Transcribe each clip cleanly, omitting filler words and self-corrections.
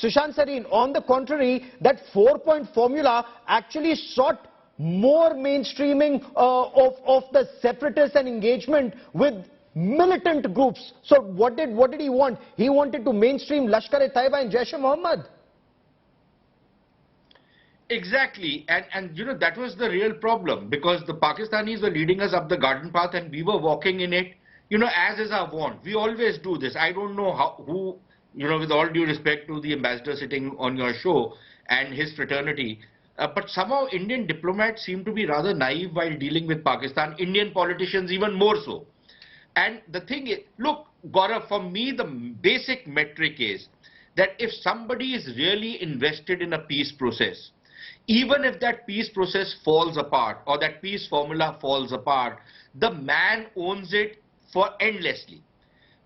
Sushant Sareen, on the contrary, that 4-point formula actually sought more mainstreaming of the separatists and engagement with militant groups. So what did he want? He wanted to mainstream Lashkar-e-Taiba and Jaish-e-Mohammed. Exactly, and you know, that was the real problem, because the Pakistanis were leading us up the garden path and we were walking in it, you know, as is our want. We always do this. I don't know who, you know, with all due respect to the ambassador sitting on your show and his fraternity, but somehow Indian diplomats seem to be rather naive while dealing with Pakistan, Indian politicians even more so. And the thing is, look, Gaurav, for me, the basic metric is that if somebody is really invested in a peace process, even if that peace process falls apart or that peace formula falls apart, the man owns it for endlessly.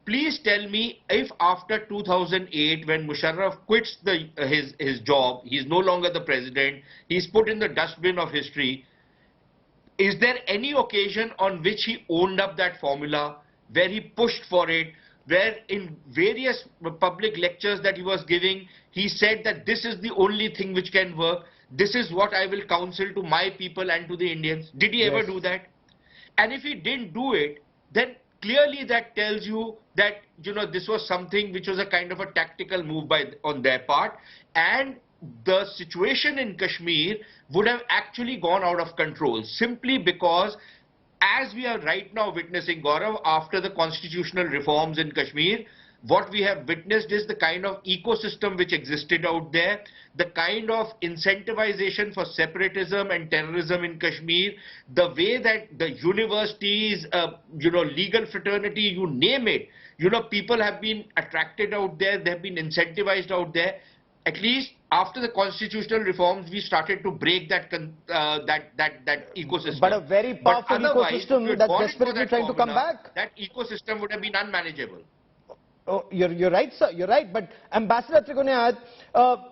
Please tell me, if after 2008, when Musharraf quits his job, he's no longer the president, he's put in the dustbin of history, is there any occasion on which he owned up that formula, where he pushed for it, where in various public lectures that he was giving, he said that this is the only thing which can work, this is what I will counsel to my people and to the Indians? Did he ever do that? And if he didn't do it, then clearly that tells you that, you know, this was something which was a kind of a tactical move on their part, and the situation in Kashmir would have actually gone out of control, simply because, as we are right now witnessing, Gaurav, after the constitutional reforms in Kashmir, what we have witnessed is the kind of ecosystem which existed out there, the kind of incentivization for separatism and terrorism in Kashmir, the way that the universities, you know, legal fraternity, you name it, you know, people have been attracted out there, they have been incentivized out there. At least after the constitutional reforms, we started to break that ecosystem. But a very powerful ecosystem that's desperately trying to come back. That ecosystem would have been unmanageable. Oh, you're right, sir. You're right. But Ambassador Trigunayat,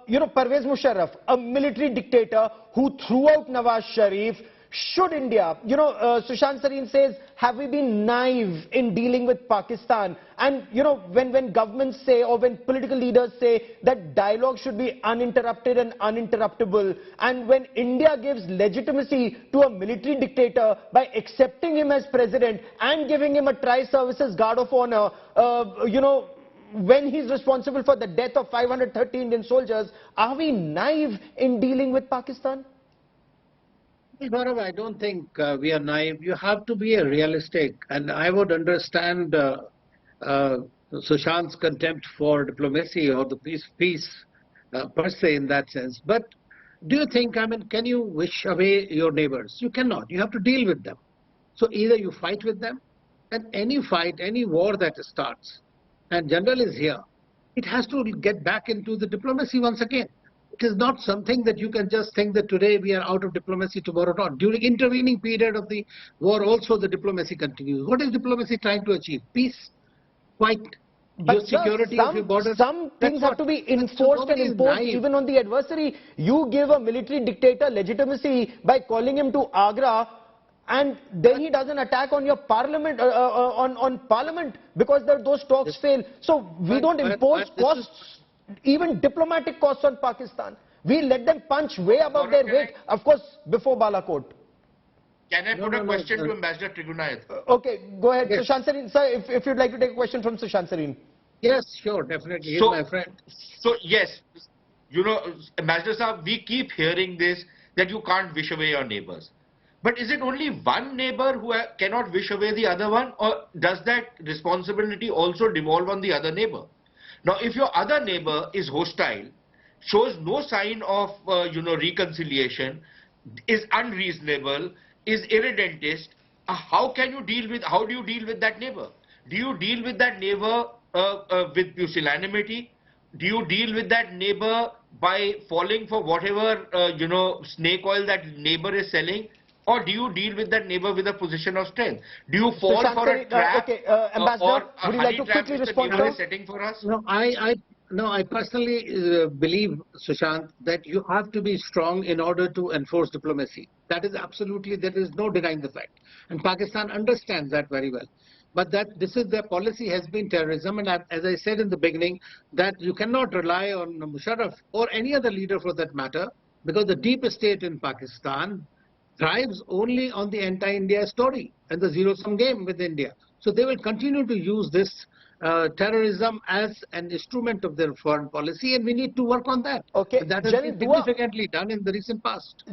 you know, Pervez Musharraf, a military dictator who threw out Nawaz Sharif. Should India, you know, Sushant Sareen says, have we been naive in dealing with Pakistan? And, you know, when governments say, or when political leaders say that dialogue should be uninterrupted and uninterruptible, and when India gives legitimacy to a military dictator by accepting him as president and giving him a tri-services guard of honor, you know, when he's responsible for the death of 530 Indian soldiers, are we naive in dealing with Pakistan? Gaurav, I don't think we are naive. You have to be a realistic, and I would understand Sushant's contempt for diplomacy or the peace per se in that sense. But do you think, I mean, can you wish away your neighbors? You cannot. You have to deal with them. So either you fight with them, and any fight, any war that starts, and general is here, it has to get back into the diplomacy once again. It is not something that you can just think that today we are out of diplomacy, tomorrow not. During intervening period of the war also the diplomacy continues. What is diplomacy trying to achieve? Peace? Quite. Your security of your borders? Some things have to be enforced and imposed even on the adversary. You give a military dictator legitimacy by calling him to Agra, and then he does an attack on your parliament, on parliament, because those talks fail. So we don't impose costs, even diplomatic costs, on Pakistan. We let them punch way above their weight, of course, before Balakot. Can I put a question to Ambassador Trigunayat? Okay, go ahead. Yes. Sushant Sareen, sir, if you'd like to take a question from Sushant Sareen. Yes, sure, definitely. He's my friend. So, yes, you know, Ambassador Saab, we keep hearing this, that you can't wish away your neighbors. But is it only one neighbor who cannot wish away the other one, or does that responsibility also devolve on the other neighbor? Now, if your other neighbor is hostile, shows no sign of, you know, reconciliation, is unreasonable, is irredentist, how do you deal with that neighbor? Do you deal with that neighbor with pusillanimity? Do you deal with that neighbor by falling for whatever, you know, snake oil that neighbor is selling? Or do you deal with that neighbor with a position of strength? Do you fall for a trap Ambassador, would you like to quickly respond to setting for us? No, I personally believe, Sushant, that you have to be strong in order to enforce diplomacy. That is absolutely, there is no denying the fact. And Pakistan understands that very well. but that this is their policy has been terrorism. And as I said in the beginning, that you cannot rely on Musharraf or any other leader for that matter, because the deep state in Pakistan thrives only on the anti-India story and the zero-sum game with India. So they will continue to use this terrorism as an instrument of their foreign policy, and we need to work on that. Okay, And that has General been Dua, significantly done in the recent past.